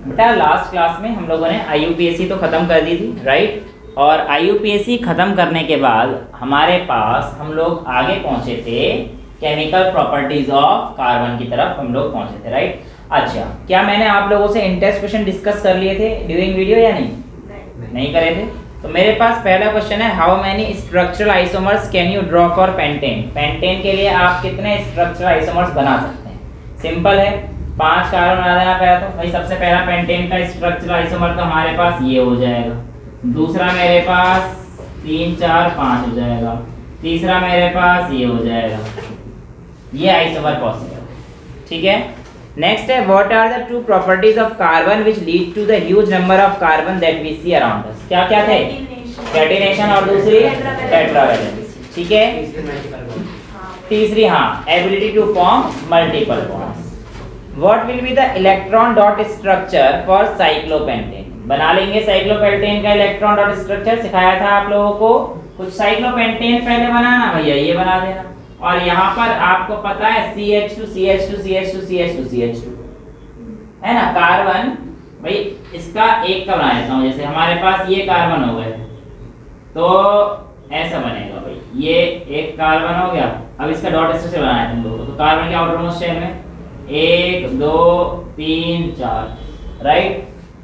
बेटा last class में हम लोगों ने IUPAC तो ख़त्म कर दी थी, राइट। और IUPAC ख़त्म करने के बाद हमारे पास हम लोग आगे पहुँचे थे केमिकल प्रॉपर्टीज़ ऑफ कार्बन की तरफ हम लोग पहुँचे थे, राइट। अच्छा, क्या मैंने आप लोगों से इंटेंस क्वेश्चन डिस्कस कर लिए थे ड्यूरिंग वीडियो या नहीं करे थे? तो मेरे पास पहला क्वेश्चन है, how many structural isomers can you draw for pentane. Pentane के लिए आप कितने स्ट्रक्चरल आइसोमर्स बना सकते हैं? सिंपल है, 5 कार्बन बना देना पहला। तो भाई सबसे पहला पेंटेन का स्ट्रक्चरल आइसोमर तो हमारे पास ये हो जाएगा। दूसरा मेरे पास 3 4 5 हो जाएगा। तीसरा मेरे पास ये हो जाएगा। ये आइसोमर पॉसिबल, ठीक है। नेक्स्ट है, what are the 2 properties of carbon which lead to the huge number of carbon that we see around us. क्या क्या थे? कैटिनेशन और दूसरी टेट्रावैलेंसी, ठीक है। तीसरी ability to form multiple bonds. What will be the electron dot structure for cyclopentane. बना लेंगे साइक्लोपेंटेन का इलेक्ट्रॉन डॉट स्ट्रक्चर, सिखाया था आप लोगों को। कुछ साइक्लोपेंटेन पहले बनाना भैया, ये बना देना। और यहाँ पर आपको पता है CH2 CH2 CH2 CH2 CH2 है ना, कार्बन। भाई इसका एक का बना देता हूँ, जैसे हमारे पास ये कार्बन हो गए तो ऐसा बनेगा भाई, ये एक कार्बन हो गया। अब इसका डॉट स्ट्रक्चर बनाया तुम लोगों को, तो कार्बन के आउटर मोस्ट शेल में 1 2 3 4, राइट।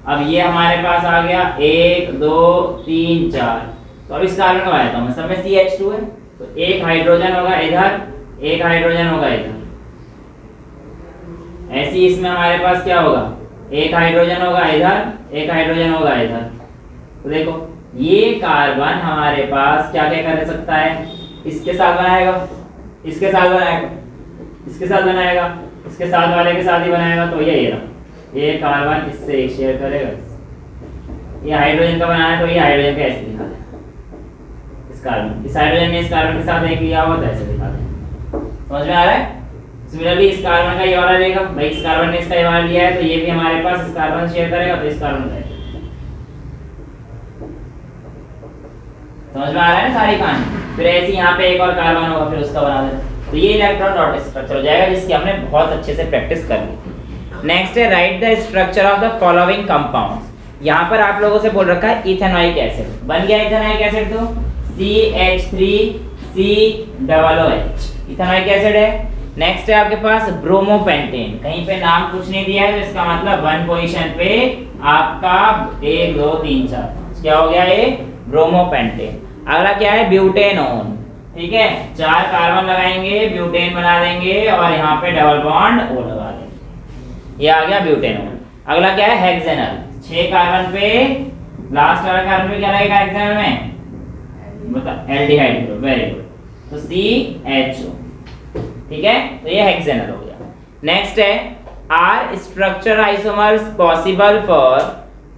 अब ये हमारे पास आ गया 1 2 3 4। तो अब इस कार्बन का बनाता हूँ मैं, सब में CH2 है तो एक हाइड्रोजन होगा इधर, एक हाइड्रोजन होगा इधर। ऐसी इसमें हमारे पास क्या होगा, एक हाइड्रोजन होगा इधर, एक हाइड्रोजन होगा इधर। तो देखो ये कार्बन हमारे पास क्या क्या कर सकता है, इसके साथ बनाएगा, इसके साथ बनाएगा, इसके साथ बनाएगा, इसके साथ वाले के साथ ही बनाएगा। तो ये रहा, ये कार्बन इससे एक शेयर करेगा। ये हाइड्रोजन का बनाना है तो ये हाइड्रोजन का ऐसे दिखा दें, इस कार्बन, इस हाइड्रोजन ने इस कार्बन के साथ एक लिया हुआ तो ऐसे दिखा दें। समझ में आ रहा है? सिमिलरली इस कार्बन का ये वाला लेगा, भाई इस कार्बन ने इसका ये वाला लिया है तो ये भी हमारे पास इस कार्बन शेयर करेगा तो इस कार्बन का। समझ में आ रहा है ना सारी कहानी? फिर ऐसे यहाँ पे एक और कार्बन होगा, फिर उसका बना देना। तो ये इलेक्ट्रॉन डॉट स्ट्रक्चर हो जाएगा, जिसकी हमने बहुत अच्छे से प्रैक्टिस कर ली। नेक्स्ट है, right the structure of the following compounds. यहाँ पर आप लोगों से बोल रखा है इथेनॉइक एसिड। बन गया इथेनॉइक एसिड, तो CH3COOH इथेनॉइक एसिड है। नेक्स्ट है आपके पास ब्रोमोपेंटेन, कहीं पे नाम कुछ नहीं दिया है तो इसका मतलब 1 पोजीशन पे आपका 1 2 3 4 5 क्या हो गया, ये ब्रोमोपेंटेन। अगला क्या है, ब्यूटेनोन, ठीक है। 4 कार्बन लगाएंगे, ब्यूटेन बना देंगे और यहाँ पे डबल बॉन्ड O लगा देंगे, ये आ गया ब्यूटेनोन। अगला क्या है, हेक्सेनल। 6 कार्बन पे लास्ट वाला कार्बन पे क्या लगेगा हेक्सेनल में, मतलब एल्डिहाइड ग्रुप, वेरी गुड। तो CHO, ठीक है। तो ये हेक्सेनल हो गया। नेक्स्ट है, are structure isomers possible for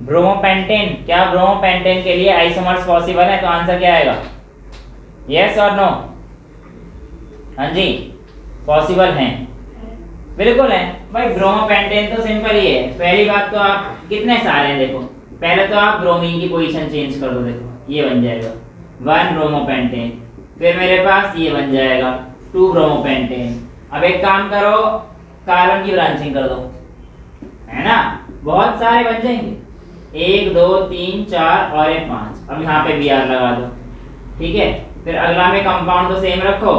bromopentane. क्या ब्रोमोपेंटेन के लिए आइसोमर्स पॉसिबल है? तो आंसर क्या आएगा, यस और नो? हाँ जी, पॉसिबल हैं, बिल्कुल है भाई। ब्रोमोपेंटेन तो सिंपल ही है। पहली बात तो आप कितने सारे हैं देखो, पहले तो आप ब्रोमीन की पोजीशन चेंज कर दो, देखो ये बन जाएगा 1 ब्रोमोपेंटेन, फिर मेरे पास ये बन जाएगा 2 ब्रोमोपेंटेन। अब एक काम करो, कार्बन की ब्रांचिंग कर दो, है ना, बहुत सारे बन जाएंगे, 1 2 3 4 और एक 5। अब यहाँ पे Br लगा दो, ठीक है। फिर अगला में कंपाउंड तो सेम रखो,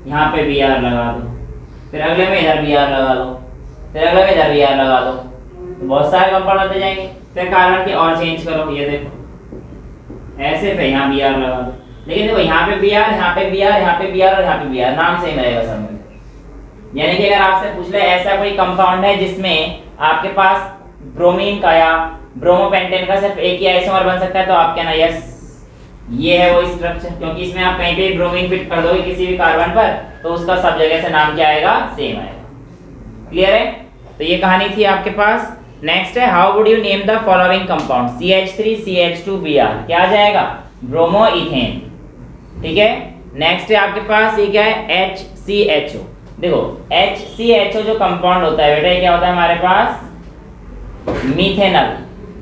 यहाँ पे Br लगा दो, फिर अगले में इधर Br लगा दो, फिर अगले में इधर Br लगा दो, तो बहुत सारे कंपाउंड होते जाएंगे। फिर कार्बन की और चेंज करो, ये देखो ऐसे, फिर यहाँ Br लगा दो। लेकिन देखो यहाँ पे Br, यहाँ पे Br, यहाँ पे Br और यहाँ पे Br, नाम सेम रहेगा सब में। यानी कि अगर आपसे पूछ ले ऐसा कोई कंपाउंड है जिसमें आपके पास ब्रोमीन का या ब्रोमोपेंटेन का सिर्फ एक ही आइसोमर बन सकता है, तो आप कहना यस ये है वो स्ट्रक्चर, क्योंकि इसमें आप कहीं पे ब्रोमीन फिट कर दोगे किसी भी कार्बन पर तो उसका सब जगह से नाम क्या आएगा, सेम आएगा। क्लियर है? तो ये कहानी थी आपके पास। नेक्स्ट है, how would you name the following compound, CH3 CH2 Br, क्या आ जाएगा, ब्रोमो इथेन, ठीक है। नेक्स्ट है आपके पास ये क्या है, HCHO। देखो HCHO जो कंपाउंड होता है बेटा, ये क्या होता है हमारे पास, मीथेनल,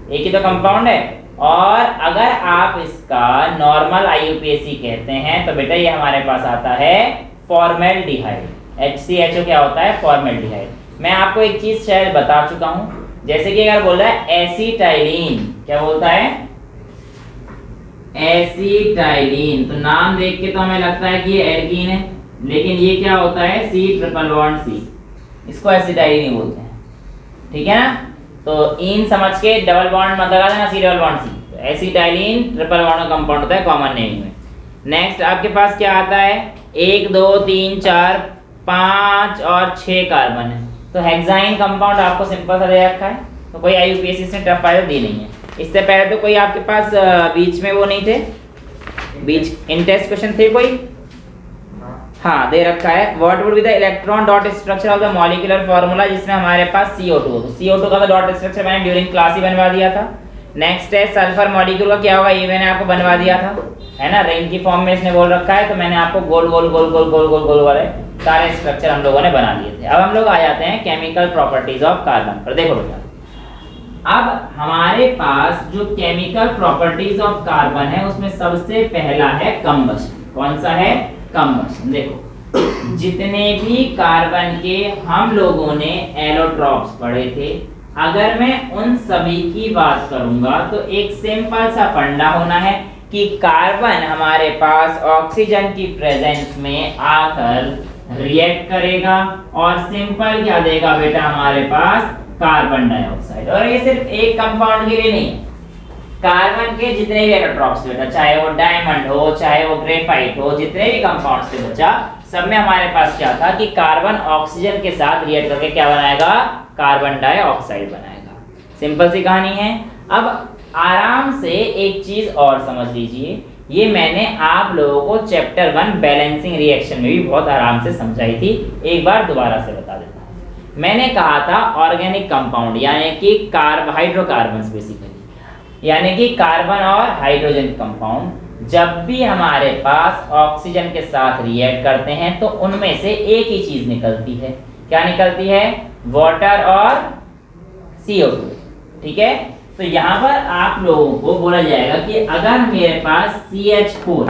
एक ही तो कंपाउंड है। और अगर आप इसका नॉर्मल IUPAC कहते हैं तो बेटा ये हमारे पास आता है फॉर्मेल्डिहाइड। HCHO क्या होता है, फॉर्मेल्डिहाइड। मैं आपको एक चीज शायद बता चुका हूँ, जैसे कि अगर बोल रहा है एसिटाइलिन, क्या बोलता है? एसिटाइलिन, तो नाम देख के तो हमें लगता है कि ये एल्कीन है, लेकिन ये क्या होता है? C ट्रिपल बॉन्ड C, इसको एसिटाइलिन ही बोलते हैं, ठीक है ना? तो इन समझ के डबल बॉन्ड मत लगा देना, C डबल बॉन्ड C। तो एसिटाइलिन ट्रिपल बॉन्ड का कंपाउंड होता है कॉमन नेमिंग में। नेक्स्ट आपके पास क्या आता है? 1 2 3 4 5 और 6 कार्बन है, तो हेक्साइन कंपाउंड आपको सिंपल सा दे रखा है, तो कोई IUPAC से टफ फाइल दी नहीं है। इससे पहले तो कोई आपके पास बीच में वो नहीं थे, बीच इन टेस्ट क्वेश्चन थे कोई? हाँ दे रखा है, what would be the electron dot structure of the molecular formula, जिसमें हमारे पास CO2, तो CO2 का तो डॉट स्ट्रक्चर मैंने ड्यूरिंग क्लास ही बनवा दिया था। नेक्स्ट है सल्फर मॉलिक्यूल का क्या होगा, ये मैंने आपको बनवा दिया था, है ना? रिंग की फॉर्म में इसने बोल रखा है, तो मैंने आपको गोल गोल गोल गोल गोल गोल गोल वाले सारे स्ट्रक्चर हम लोगों ने बना दिए थे। अब हम लोग आ जाते हैं केमिकल प्रॉपर्टीज ऑफ कार्बन पर। देखो बेटा, अब हमारे पास जो केमिकल प्रॉपर्टीज ऑफ कार्बन है उसमें सबसे पहला है कंबशन। कौन सा है? कंबशन। देखो जितने भी कार्बन के हम लोगों ने एलोट्रॉप्स पढ़े थे, अगर मैं उन सभी की बात करूंगा तो एक सिंपल सा फंडा होना है कि कार्बन हमारे पास ऑक्सीजन की प्रेजेंस में आकर रिएक्ट करेगा और सिंपल क्या देगा बेटा हमारे पास? Carbon dioxide. और ये सिर्फ एक कंपाउंड के लिए नहीं, कार्बन के जितने भी इलेक्ट्रॉन्स बेटा, चाहे वो डायमंड हो, चाहे वो ग्रेफाइट हो, जितने भी कंपाउंड्स थे बच्चा, सब में हमारे पास क्या था कि कार्बन ऑक्सीजन के साथ रिएक्ट करके क्या बनाएगा? कार्बन डाइऑक्साइड बनाएगा। सिंपल सी कहानी है। अब आराम से एक चीज और समझ लीजिए, ये मैंने आप लोगों को चैप्टर 1 बैलेंसिंग रिएक्शन में भी बहुत आराम से समझाई थी, एक बार दोबारा से बता देता हूं। मैंने कहा था ऑर्गेनिक कंपाउंड यानी कि हाइड्रोकार्बन्स बेसिकली, यानी कि कार्बन और हाइड्रोजन कंपाउंड जब भी हमारे पास ऑक्सीजन के साथ रिएक्ट करते हैं तो उनमें से एक ही चीज निकलती है। क्या निकलती है? वाटर और CO2, ठीक है? तो यहाँ पर आप लोगों को बोला जाएगा कि अगर मेरे पास CH4,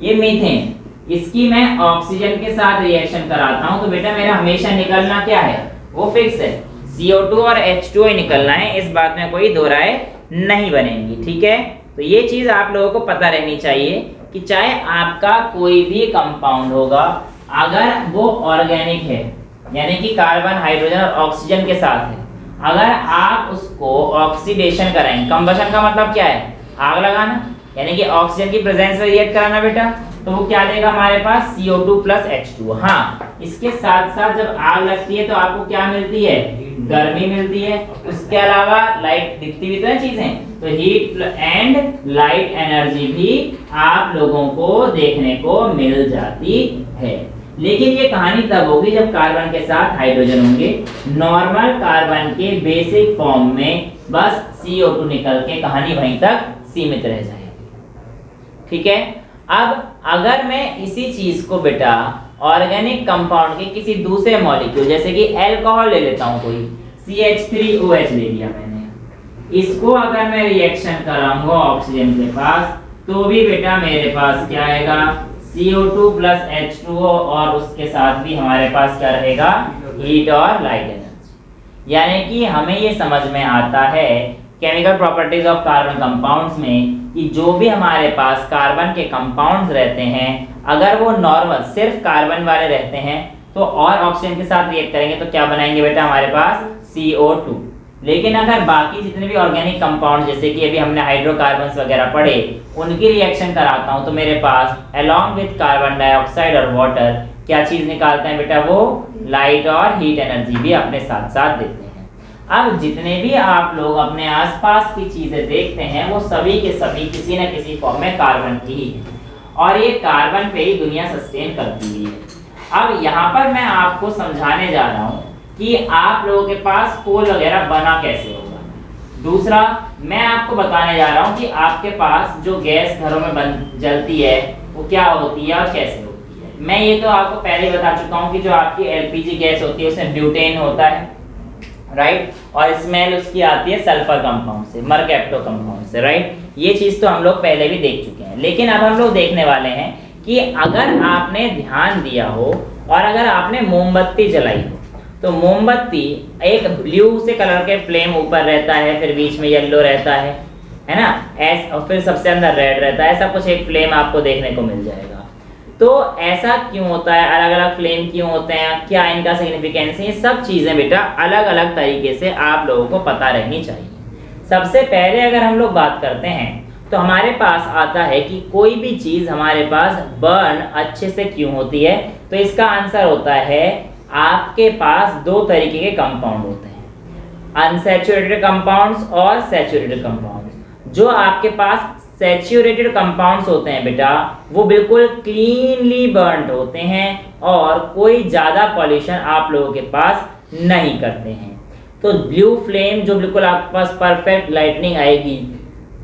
ये मीथेन, इसकी मैं ऑक्सीजन के साथ रिएक्शन कराता हूं तो बेटा मेरा हमेशा निकलना क्या है? वो फिक्स है, CO2 और H2O ही निकलना है, इस बात में कोई दो राय नहीं बनेगी, ठीक है? तो ये चीज आप लोगों को पता रहनी चाहिए कि चाहे आपका कोई भी कंपाउंड होगा, अगर वो ऑर्गेनिक है यानी कि कार्बन हाइड्रोजन और ऑक्सीजन के साथ है, अगर आप उसको ऑक्सीडेशन कराएं, कंबशन का मतलब क्या है? आग लगाना, यानी कि ऑक्सीजन की प्रेजेंस में रिएक्ट कराना बेटा, तो वो क्या देगा हमारे पास? CO2 plus H2O। हाँ, इसके साथ साथ जब आग लगती है तो आपको क्या मिलती है? गर्मी मिलती है। उसके अलावा लाइट दिखती भी तो है चीजें, तो हीट एंड लाइट एनर्जी भी आप लोगों को देखने को मिल जाती है। लेकिन ये कहानी तब होगी जब कार्बन के साथ हाइड्रोजन होंगे। नॉर्मल कार्बन के बेसिक फॉर्म में बस CO2 निकल के कहानी वहीं तक सीमित रह जाएगी, ठीक है? अब अगर मैं इसी चीज को बेटा ऑर्गेनिक कंपाउंड के किसी दूसरे मॉलिक्यूल जैसे कि अल्कोहल ले लेता हूं, कोई CH3OH ले लिया मैंने, इसको अगर मैं रिएक्शन कराऊंगा ऑक्सीजन के पास तो भी बेटा मेरे पास क्या आएगा? CO2 प्लस H2O और उसके साथ भी हमारे पास क्या रहेगा? हीट और लाइट एनर्जी। यानी कि हमें ये समझ में आता है chemical properties of carbon compounds में कि जो भी हमारे पास कार्बन के कंपाउंड्स रहते हैं, अगर वो नॉर्मल सिर्फ कार्बन वाले रहते हैं तो और ऑक्सीजन के साथ रिएक्ट करेंगे तो क्या बनाएंगे बेटा हमारे पास? CO2। लेकिन अगर बाकी जितने भी ऑर्गेनिक कंपाउंड जैसे कि अभी हमने हाइड्रोकार्बन्स वगैरह पढ़े, उनकी रिएक्शन कराता हूं तो मेरे पास अलोंग विद कार्बन डाइऑक्साइड और वाटर क्या चीज निकालते हैं बेटा? वो लाइट और हीट एनर्जी भी अपने साथ साथ देते हैं। अब जितने भी आप लोग अपने आसपास की चीजें देखते हैं वो सभी के सभी किसी न किसी फॉर्म में कार्बन की ही है, और ये कार्बन पे ही दुनिया सस्टेन करती हुई है। अब यहाँ पर मैं आपको समझाने जा रहा हूँ कि आप लोगों के पास कोल वगैरह बना कैसे होगा। दूसरा मैं आपको बताने जा रहा हूँ कि आपके पास जो गैस घरों में जलती है वो क्या होती है और कैसे होती है। मैं ये तो आपको पहले ही बता चुका हूँ कि जो आपकी LPG गैस होती है उसमें ब्यूटेन होता है, राइट, और स्मेल उसकी आती है सल्फर कंपाउंड से, मरकैप्टो कंपाउंड से, राइट। ये चीज तो हम लोग पहले भी देख चुके हैं। लेकिन अब हम लोग देखने वाले हैं कि अगर आपने ध्यान दिया हो और अगर आपने मोमबत्ती जलाई हो तो मोमबत्ती एक ब्लू से कलर के फ्लेम ऊपर रहता है, फिर बीच में येलो रहता है ना, और फिर सबसे अंदर रेड रहता है, ऐसा कुछ एक फ्लेम आपको देखने को मिल जाएगा। तो ऐसा क्यों होता है, अलग अलग फ्लेम क्यों होते हैं, क्या इनका सिग्निफिकेंस है, ये सब चीज़ें बेटा अलग अलग तरीके से आप लोगों को पता रहनी चाहिए। सबसे पहले अगर हम लोग बात करते हैं तो हमारे पास आता है कि कोई भी चीज़ हमारे पास बर्न अच्छे से क्यों होती है, तो इसका आंसर होता है आपके पास दो तरीके के कंपाउंड होते हैं, अनसैचुरेटेड कंपाउंड्स और सैचुरेटेड कंपाउंड्स। जो आपके पास सैचुरेटेड कंपाउंड्स होते हैं बेटा वो बिल्कुल क्लीनली बर्न्ड होते हैं और कोई ज़्यादा पॉल्यूशन आप लोगों के पास नहीं करते हैं। तो ब्लू फ्लेम जो बिल्कुल आपके पास परफेक्ट लाइटनिंग आएगी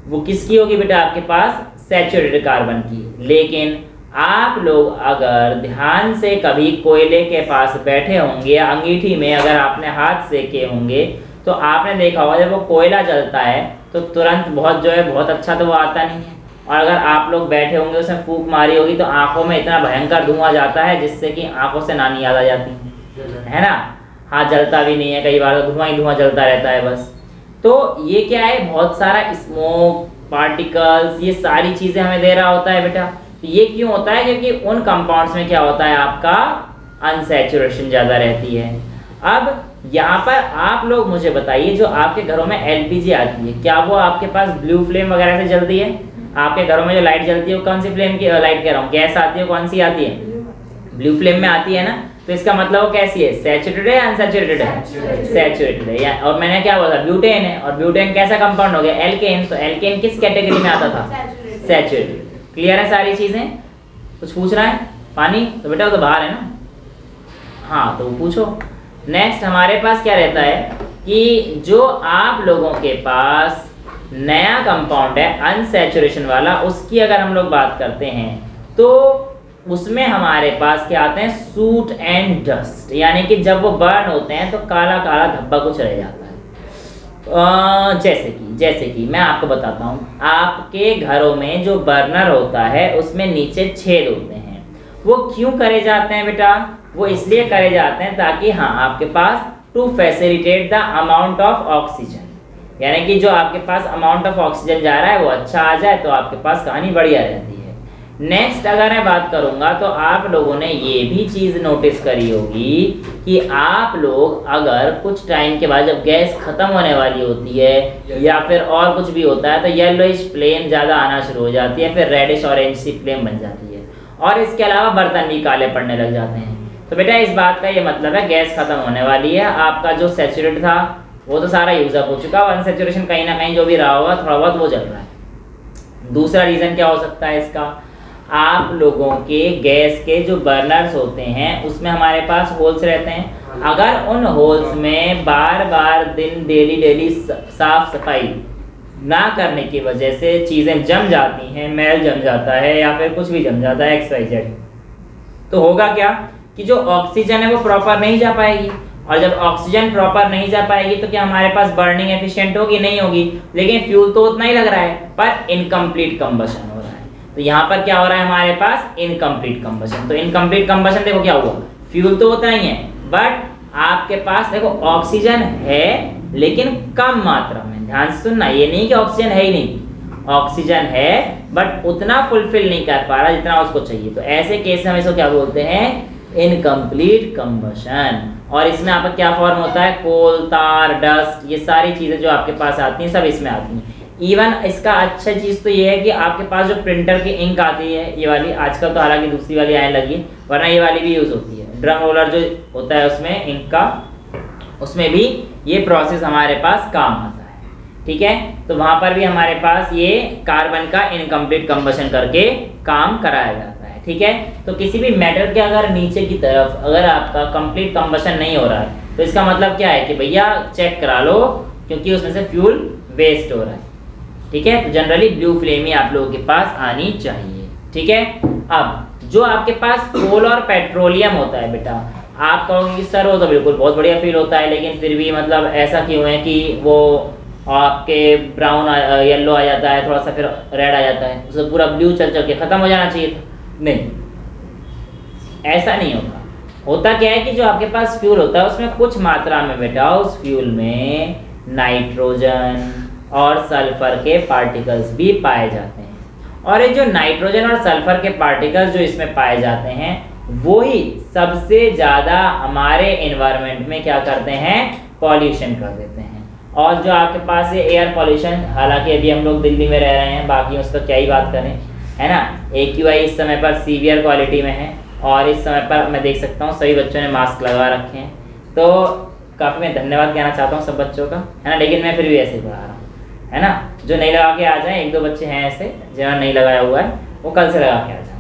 वो किसकी होगी बेटा, आपके पास सैचुरेटेड कार्बन की। लेकिन आप लोग अगर ध्यान से कभी कोयले के पास बैठे होंगे या अंगीठी में अगर आपने हाथ सेके होंगे तो आपने देखा होगा जब वो कोयला जलता है तो तुरंत बहुत जो है बहुत अच्छा तो वो आता नहीं है, और अगर आप लोग बैठे होंगे उसमें फूंक मारी होगी तो आंखों में इतना भयंकर धुआं जाता है जिससे कि आंखों से नानी याद आ जाती है ना। हाथ जलता भी नहीं है, कई बार तो धुआं ही धुआं जलता रहता है बस। तो ये क्या है, बहुत सारा स्मोक पार्टिकल्स ये सारी चीज़ें हमें दे रहा होता है बेटा। तो ये क्यों होता है, क्योंकि उन कंपाउंड्स में क्या होता है, आपका अनसैचुरेशन ज़्यादा रहती है। अब यहाँ पर आप लोग मुझे बताइए जो आपके घरों में एलपीजी आती है क्या वो आपके पास ब्लू फ्लेम वगैरह से जलती है? आपके घरों में जो लाइट जलती है वो कौन सी फ्लेम की लाइट कह रहा हूँ, गैस आती है, कौन सी आती है, ब्लू फ्लेम में आती है ना। तो इसका मतलब वो कैसी है, सैचुरेटेड है अनसैचुरेटेड है, सैचुरेटेड है। और मैंने क्या बोला, ब्यूटेन है, और ब्यूटेन कैसा कंपाउंड हो गया, एल्केन। तो एल्केन किस कैटेगरी में आता था, सैचुरेटेड। क्लियर है सारी चीजें? कुछ पूछ रहा है? पानी तो बेटा वो तो बाहर है ना, हाँ तो पूछो। नेक्स्ट हमारे पास क्या रहता है कि जो आप लोगों के पास नया कंपाउंड है अनसैचुरेशन वाला, उसकी अगर हम लोग बात करते हैं तो उसमें हमारे पास क्या आते हैं, सूट एंड डस्ट, यानी कि जब वो बर्न होते हैं तो काला काला धब्बा कुछ रह जाता है। जैसे कि मैं आपको बताता हूँ, आपके घरों में जो बर्नर होता है उसमें नीचे छेद होते हैं, वो क्यों करे जाते हैं बेटा, वो इसलिए करे जाते हैं ताकि हाँ आपके पास to facilitate the amount of oxygen, यानी कि जो आपके पास अमाउंट ऑफ ऑक्सीजन जा रहा है वो अच्छा आ जाए तो आपके पास कहानी बढ़िया रहती है। नेक्स्ट अगर मैं बात करूंगा तो आप लोगों ने ये भी चीज़ नोटिस करी होगी कि आप लोग अगर कुछ टाइम के बाद जब गैस खत्म होने वाली होती है या फिर और कुछ भी होता है तो येलोइश फ्लेम ज़्यादा आना शुरू हो जाती है, फिर रेडिश ऑरेंज सी फ्लेम बन जाती है, और इसके अलावा बर्तन भी काले पड़ने लग जाते हैं। तो बेटा इस बात का ये मतलब है गैस खत्म होने वाली है, आपका जो सैचुरेट था वो तो सारा यूज अप हो चुका है, अनसैचुरेशन कहीं ना कहीं जो भी रहा होगा थोड़ा बहुत वो जल रहा है। दूसरा रीज़न क्या हो सकता है इसका, आप लोगों के गैस के जो बर्नर्स होते हैं उसमें हमारे पास होल्स रहते हैं, अगर उन होल्स में बार बार दिन डेली साफ सफाई ना करने की वजह से चीज़ें जम जाती हैं, मैल जम जाता है या फिर कुछ भी जम जाता है XYZ, तो होगा क्या कि जो ऑक्सीजन है वो प्रॉपर नहीं जा पाएगी, और जब ऑक्सीजन प्रॉपर नहीं जा पाएगी तो क्या हमारे पास बर्निंग एफिशिएंट होगी, नहीं होगी। लेकिन फ्यूल तो उतना ही लग रहा है पर इनकम्प्लीट कंबशन हो रहा है। तो यहाँ पर क्या हो रहा है हमारे पास, इनकम्प्लीट कंबशन। तो इनकम्प्लीट कंबशन देखो क्या हुआ, फ्यूल तो उतना ही है बट आपके पास देखो ऑक्सीजन है लेकिन कम मात्रा में। ध्यान से सुनना, ये नहीं कि ऑक्सीजन है ही नहीं, ऑक्सीजन है बट उतना फुलफिल नहीं कर पा रहा जितना उसको चाहिए। तो ऐसे केस में हम इसको क्या बोलते हैं, इनकम्प्लीट कंबशन। और इसमें आपका क्या फॉर्म होता है, कोल, तार, डस्ट, ये सारी चीज़ें जो आपके पास आती हैं सब इसमें आती हैं। इवन इसका अच्छा चीज़ तो ये है कि आपके पास जो प्रिंटर की इंक आती है ये वाली, आजकल तो हालांकि दूसरी वाली आने लगी, वरना ये वाली भी यूज़ होती है। ड्रम रोलर जो होता है उसमें इंक का, उसमें भी ये प्रोसेस हमारे पास काम आता है। ठीक है, तो वहाँ पर भी हमारे पास ये कार्बन का इनकम्प्लीट कंबशन करके काम कराया जाता है। ठीक है, तो किसी भी मेटल के अगर नीचे की तरफ अगर आपका कंप्लीट कंबशन नहीं हो रहा है तो इसका मतलब क्या है कि भैया चेक करा लो, क्योंकि उसमें से फ्यूल वेस्ट हो रहा है। ठीक है, तो जनरली ब्लू फ्लेम ही आप लोगों के पास आनी चाहिए। ठीक है, अब जो आपके पास कोल और पेट्रोलियम होता है बेटा, आप कहोगे कि सर वो तो बिल्कुल बहुत बढ़िया फील होता है, लेकिन फिर भी मतलब ऐसा क्यों है कि वो आपके ब्राउन येलो आ जाता है, थोड़ा सा फिर रेड आ जाता है, उससे पूरा ब्लू चल चल के ख़त्म हो जाना चाहिए था। नहीं, ऐसा नहीं होता। होता क्या है कि जो आपके पास फ्यूल होता है उसमें कुछ मात्रा में बेटा उस फ्यूल में नाइट्रोजन और सल्फर के पार्टिकल्स भी पाए जाते हैं, और ये जो नाइट्रोजन और सल्फर के पार्टिकल्स जो इसमें पाए जाते हैं वो ही सबसे ज़्यादा हमारे एनवायरनमेंट में क्या करते हैं, पॉल्यूशन कर देते हैं। और जो आपके पास ये एयर पॉल्यूशन, हालांकि अभी हम लोग दिल्ली में रह रहे हैं, बाकी उसका क्या ही बात करें, है ना। AQI इस समय पर सीवियर क्वालिटी में है, और इस समय पर मैं देख सकता हूँ सभी बच्चों ने मास्क लगा रखे हैं, तो काफ़ी मैं धन्यवाद कहना चाहता हूँ सब बच्चों का, है ना। लेकिन मैं फिर भी ऐसे ही पढ़ा रहा हूँ, है ना। जो नहीं लगा के आ जाए, 1-2 बच्चे हैं ऐसे जिन्होंने नहीं लगाया हुआ है, वो कल से लगा के आ जाए।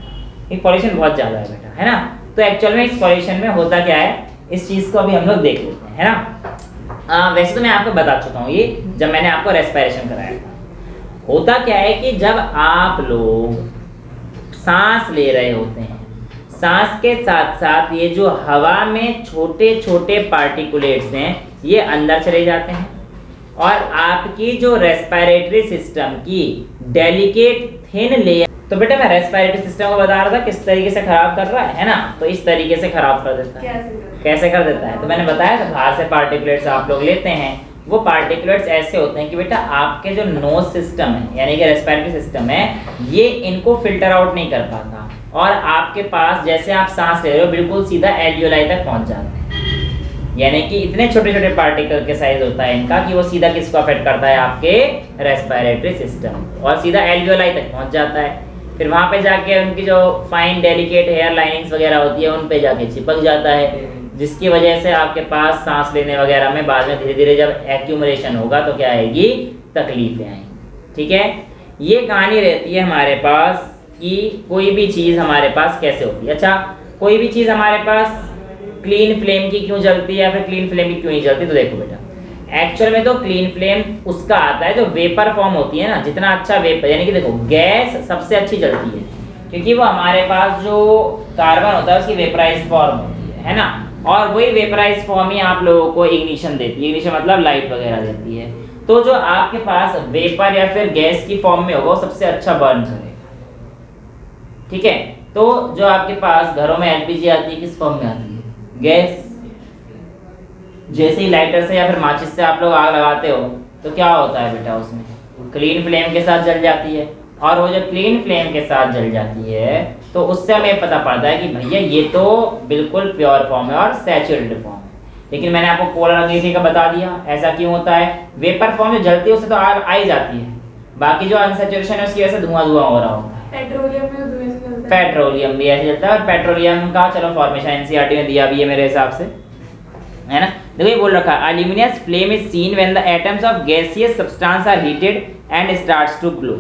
ये पॉल्यूशन बहुत ज़्यादा है बेटा, है ना। तो एक्चुअल में इस पॉल्यूशन में होता क्या है, इस चीज़ को अभी हम लोग देख लेते हैं, है ना। वैसे तो मैं आपको बता चुका हूँ ये, जब मैंने आपको रेस्पिरेशन कराया था। होता क्या है कि जब आप लोग सांस ले रहे होते हैं, सांस के साथ साथ ये जो हवा में छोटे छोटे पार्टिकुलेट्स हैं ये अंदर चले जाते हैं, और आपकी जो रेस्पिरेटरी सिस्टम की डेलिकेट थिन लेयर, तो बेटा मैं रेस्पिरेटरी सिस्टम को बता रहा था किस तरीके से खराब कर रहा है ना। तो इस तरीके से खराब कर देता है। कैसे कर देता है, तो मैंने बताया था बाहर से पार्टिकुलेट्स आप लोग लेते हैं, वो पार्टिकुलेट्स ऐसे होते हैं कि बेटा आपके जो नोज सिस्टम है यानी कि रेस्पिरेटरी सिस्टम है, ये इनको फिल्टर आउट नहीं कर पाता, और आपके पास जैसे आप सांस ले रहे हो बिल्कुल सीधा एल्वियोलाई तक पहुंच जाते हैं। यानी कि इतने छोटे छोटे पार्टिकल के साइज होता है इनका कि वो सीधा किसको अफेक्ट करता है, आपके रेस्पिरेटरी सिस्टम, और सीधा एल्वियोलाई तक पहुंच जाता है। फिर वहाँ पे जाके उनकी जो फाइन डेलिकेट हेयर लाइनिंग्स वगैरह होती है उन पे जाके चिपक जाता है, जिसकी वजह से आपके पास सांस लेने वगैरह में बाद में धीरे धीरे जब एक्यूमुलेशन होगा तो क्या आएगी, तकलीफें आएंगी। ठीक है, ये कहानी रहती है हमारे पास कि कोई भी चीज़ हमारे पास कैसे होती है। अच्छा, कोई भी चीज़ हमारे पास क्लीन फ्लेम की क्यों जलती है या फिर क्लीन फ्लेम की क्यों नहीं जलती, तो देखो बेटा एक्चुअल में तो क्लीन फ्लेम उसका आता है जो वेपर फॉर्म होती है ना, जितना अच्छा वेपर, यानी कि देखो गैस सबसे अच्छी जलती है क्योंकि वो हमारे पास जो कार्बन होता है उसकी वेपराइज फॉर्म होती है ना, और वही वेपराइज फॉर्म ही आप लोगों को इग्निशन देती है। इग्निशन मतलब लाइट वगैरह देती है। तो जो आपके पास वेपर या फिर गैस की फॉर्म में होगा वो सबसे अच्छा बर्न करेगा। ठीक है, तो जो आपके पास घरों में एलपीजी आती है किस फॉर्म में आती है, गैस। जैसे ही लाइटर से या फिर माचिस से आप लोग आग लगाते हो तो क्या होता है बेटा, उसमें क्लीन फ्लेम के साथ जल जाती है, और वो जब क्लीन फ्लेम के साथ जल जाती है तो उससे हमें पता पड़ता है कि भैया ये तो बिल्कुल प्योर फॉर्म है और सैचुरेटेड फॉर्म है। लेकिन मैंने आपको पोलर अंग्रेजी का बता दिया, ऐसा क्यों होता है, वेपर फॉर्म जो जलती है उससे तो आग आ ही जाती है, बाकी जो अनसैचुरेशन है उसकी वजह से धुआं धुआं हो रहा होता है। पेट्रोलियम भी ऐसे जलता है, और पेट्रोलियम का चलो फॉर्मेशन एनसीईआरटी में दिया भी है मेरे हिसाब से, है ना। देखो ये बोल रखा है, a luminous flame is seen when the atoms of gaseous substance are heated and starts to glow.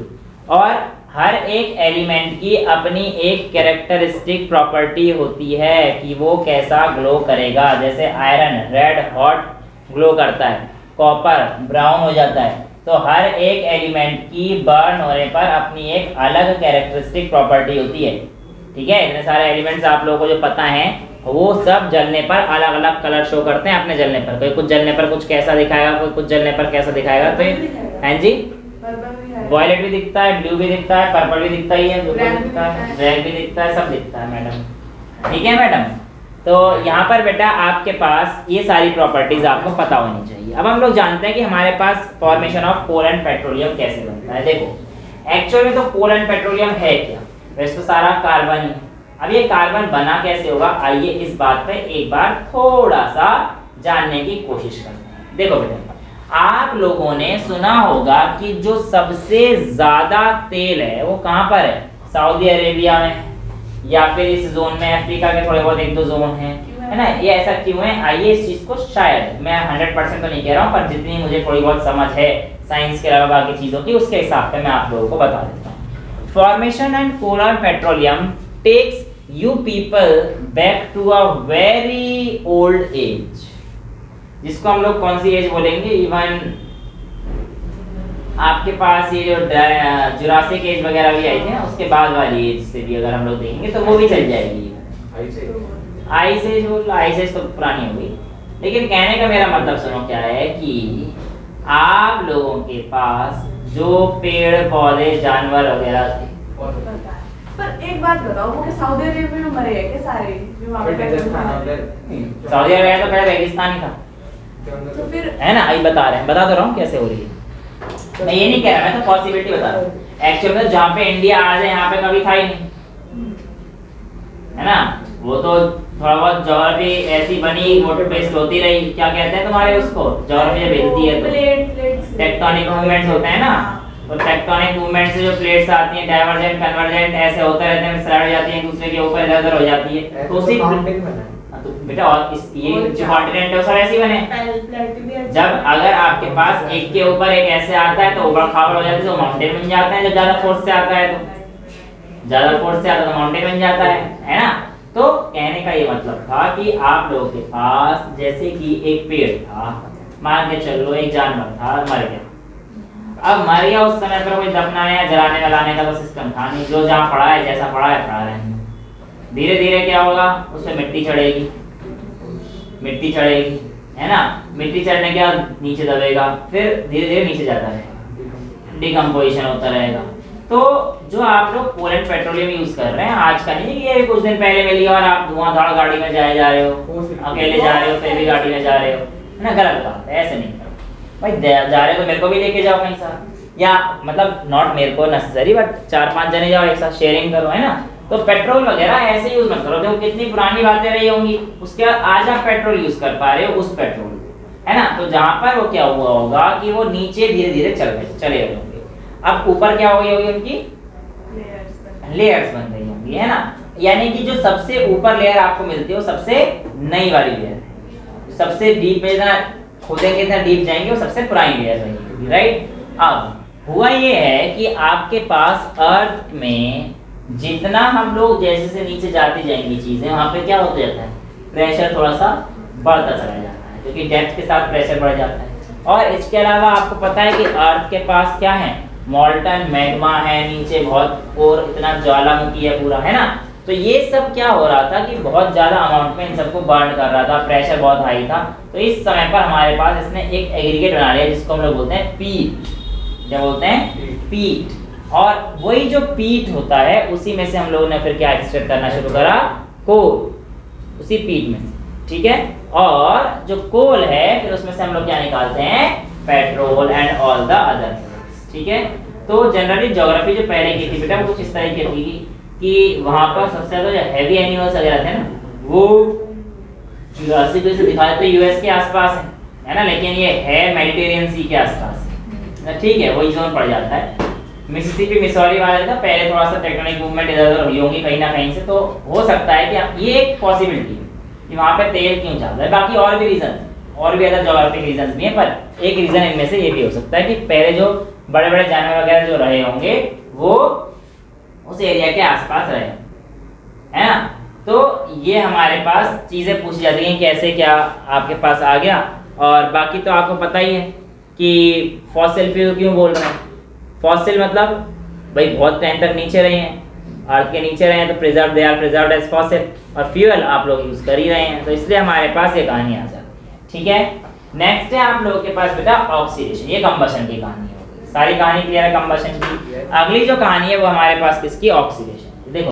और हर एक एलिमेंट की अपनी एक कैरेक्टरिस्टिक प्रॉपर्टी होती है कि वो कैसा ग्लो करेगा। जैसे आयरन रेड हॉट ग्लो करता है, कॉपर ब्राउन हो जाता है। तो हर एक एलिमेंट की बर्न होने पर अपनी एक अलग कैरेक्टरिस्टिक प्रॉपर्टी होती है। ठीक है, इतने सारे एलिमेंट्स आप लोगों को जो पता हैं वो सब जलने पर अलग अलग कलर शो करते हैं अपने जलने पर। कोई कुछ जलने पर कुछ कैसा दिखाएगा, कोई कुछ जलने पर कैसा दिखाएगा। तो हैं जी, वॉयलेट भी दिखता है, ब्लू भी दिखता है, पर्पल भी दिखता ही है, रेड भी दिखता है, सब दिखता है मैडम। ठीक है मैडम, तो यहाँ पर बेटा आपके पास ये सारी प्रॉपर्टीज आपको पता होनी चाहिए। अब हम लोग जानते हैं कि हमारे पास formation of coal and petroleum कैसे बनता है। देखो एक्चुअल में तो कोल एंड पेट्रोलियम है क्या, वैसे तो सारा कार्बन ही है। अब ये कार्बन बना कैसे होगा, आइए इस बात पे एक बार थोड़ा सा जानने की कोशिश करते हैं। देखो बेटा, आप लोगों ने सुना होगा कि जो सबसे ज्यादा तेल है वो कहाँ पर है, सऊदी अरेबिया में, या फिर इस जोन में, अफ्रीका के थोड़े बहुत 1-2 जोन हैं, है ना। ये ऐसा क्यों है, आइए इस चीज को, शायद मैं 100% तो नहीं कह रहा हूँ, पर जितनी मुझे थोड़ी बहुत समझ है साइंस के अलावा बाकी चीजों की, उसके हिसाब से मैं आप लोगों को बता देता हूँ। Formation and coal and petroleum takes you people back to a very old age, जिसको हम लोग कौन सी एज बोलेंगे, इवन आपके पास ये जो जुरासिक एज वगैरह भी आई थी ना, उसके बाद वाली एज से भी अगर हम लोग देखेंगे तो वो भी चल जाएगी। आइस एज बोल, आइस एज तो पुरानी हो गई, लेकिन कहने का मेरा मतलब सुनो क्या है कि आप लोगों के पास जो पेड़ पौधे जानवर वगैरह थे, पर एक बात बताओ, वो सऊदी अरेबिया में मरे हैं क्या सारे जो वहाँ पे सऊदी अरेबिया तो पहले रेगिस्तान ही था, तो फिर है ना। अभी बता रहे हैं, बता तो रहा हूँ कैसे हो रही है। मैं ये नहीं कह रहा, मैं तो पॉसिबिलिटी बता रहा हूँ। एक्चुअल में जहाँ पे इंडिया आ जाए यहाँ पे कभी था ही नहीं, है ना। वो तो थोड़ा बहुत ज्योग्राफी ऐसी बनी, वो पेस्ट होती रही। क्या कहते हैं तुम्हारे उसको, ज्योग्राफी जब हिलती है तो टेक्टोनिक मूवमेंट्स होते हैं ना, तो टेक्टोनिक मूवमेंट से जो प्लेट्स आती हैं डाइवर्जेंट कन्वर्जेंट ऐसे होते रहते हैं, स्लाइड हो जाती हैं एक दूसरे के ऊपर, इधर उधर हो जाती है। तो उसी तो बेटा और इस ये जो कॉन्टिनेंट है वो सब ऐसे ही बने। जब अगर आपके पास एक के ऊपर एक ऐसे आता है तो उबड़ खाबड़ हो जाती है, तो माउंटेन बन जाता है। जब ज्यादा फोर्स से आता है तो ज्यादा फोर्स से आता है तो माउंटेन बन जाता है ना। तो कहने का ये मतलब था कि आप लोगों के पास जैसे कि एक पेड़ था, मान के चलो एक जानवर था, मर गया। अब मर गया, उस समय पर कोई दफनाने या जलाने वलाने का तो सिस्टम था नहीं। जो जहाँ पड़ा है, जैसा पड़ा है पड़ा रहेंगे। धीरे धीरे क्या होगा, उसमें मिट्टी चढ़ेगी, मिट्टी चढ़ेगी, है ना। मिट्टी चढ़ने के बाद नीचे दबेगा, फिर धीरे धीरे नीचे जाता रहेगा, डिकम्पोजिशन होता रहेगा। तो जो आप लोग पोलैंड पेट्रोलियम यूज कर रहे हैं, आज का नहीं ये कुछ दिन पहले में लिया और आप धुआंधार गाड़ी में जा रहे हो, अकेले जा रहे हो, फिर भी गाड़ी में जा रहे हो, है ना। गलत बात है, ऐसे नहीं करो भाई। जा रहे हो तो मेरे को भी लेके जाओ कहीं साथ, या मतलब नॉट मेरे को नेसेसरी, बट 4-5 जने जाओ एक साथ, शेयरिंग करो, है ना। तो पेट्रोल वगैरह ऐसे यूज मत करो। देखो कितनी पुरानी बातें रही होंगी, उसके बाद आज आप पेट्रोल यूज कर पा रहे हो, उस पेट्रोल, है ना। तो जहां पर वो क्या हुआ होगा कि वो नीचे धीरे धीरे चले गए होंगे। अब ऊपर क्या हो गई होगी, उनकी लेयर्स बन गई होंगी, है ना। यानी कि जो सबसे ऊपर लेयर आपको मिलती है वो सबसे नई वाली लेयर है। सबसे डीप में इतना खोदेंगे, इतना डीप जाएंगे, वो सबसे पुरानी लेयर रहेगी, राइट। अब हुआ ये है कि आपके पास अर्थ में जितना हम लोग जैसे से नीचे जाते जाएंगे चीजें, वहां पे क्या होता जाता है, प्रेशर थोड़ा सा बढ़ता चला जाता है, क्योंकि डेप्थ के साथ प्रेशर बढ़ जाता है। और इसके अलावा आपको पता है कि अर्थ के पास क्या है, मॉल्टन मैग्मा है, नीचे बहुत और इतना ज्वालामुखी है पूरा, है ना। तो ये सब क्या हो रहा था कि बहुत ज्यादा अमाउंट में इन सबको बर्न कर रहा था, प्रेशर बहुत हाई था। तो इस समय पर हमारे पास इसने एक एग्रीगेट बना लिया जिसको हम लोग बोलते हैं पीट। क्या बोलते हैं, पीट। और वही जो पीट होता है उसी में से हम लोगों ने फिर क्या एक्सट्रैक्ट करना शुरू करा, कोल, उसी पीट में, ठीक है। और जो कोल है फिर उसमें से हम लोग क्या निकालते हैं, petrol and all the other, ठीक है। तो जनरली ज्योग्राफी जो पहले की थी बेटा वो कुछ इस तरह की थी कि वहां पर सबसे ज्यादा जो हैवी एनिमल्स वगैरह थे ना, वो जुरासिक से दिखाए तो यूएस के आसपास है ना, लेकिन ये है मेडिटेरियन सी के आसपास, ठीक है, वही जोन पड़ जाता है। मिसिसिपी मिसौरी वाले का पहले थोड़ा सा टेक्टोनिक मूवमेंट इधर उधर हुई होंगी कहीं ना कहीं से, तो हो सकता है कि ये एक पॉसिबिलिटी है कि वहाँ पे तेल क्यों चल रहा है। बाकी और भी रीजन, और भी अदर ज्योग्राफिक रीजन भी है, पर एक रीजन इनमें से ये भी हो सकता है कि पहले जो बड़े बड़े जानवर वगैरह जो रहे होंगे वो उस एरिया के आसपास रहे, है ना। तो ये हमारे पास चीजें पूछी जाती हैं कैसे क्या आपके पास आ गया। और बाकी तो आपको पता ही है कि फॉसिल फ्यूल क्यों बोल रहे हैं। फॉसिल मतलब भाई बहुत टाइम तक नीचे रहे हैं, अर्थ के नीचे रहे हैं, तो preserve, they are preserved as fossil. और फ्यूल आप लोग यूज कर ही रहे हैं, तो इसलिए हमारे पास ये कहानी आ जाती है, ठीक है। नेक्स्ट है आप लोगों के पास बेटा ऑक्सीडेशन, ये कंबशन की कहानी है। सारी कहानी क्लियर है कंबशन की। अगली जो कहानी है वो हमारे पास किसकी, ऑक्सीडेशन। देखो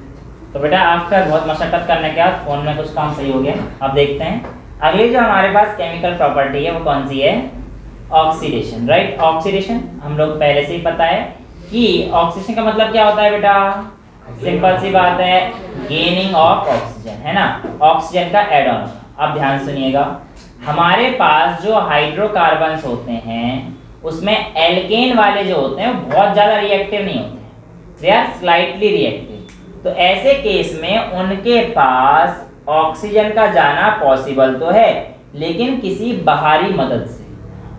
तो बेटा आफ्टर बहुत मशक्कत करने के बाद फोन में कुछ काम सही हो गया। अब देखते हैं अगली जो हमारे पास केमिकल प्रॉपर्टी है वो कौन सी है, ऑक्सीडेशन, राइट। ऑक्सीडेशन हम लोग पहले से ही पता है कि ऑक्सीडेशन का मतलब क्या होता है बेटा, सिंपल सी बात है, गेनिंग ऑफ ऑक्सीजन, है ना, ऑक्सीजन का एड ऑन। अब ध्यान सुनिएगा, हमारे पास जो हाइड्रोकार्बन्स होते हैं उसमें एल्केन वाले जो होते हैं वो बहुत ज्यादा रिएक्टिव नहीं होते हैं, दे आर स्लाइटली रिएक्टिव। तो ऐसे केस में उनके पास ऑक्सीजन का जाना पॉसिबल तो है लेकिन किसी बाहरी मदद से।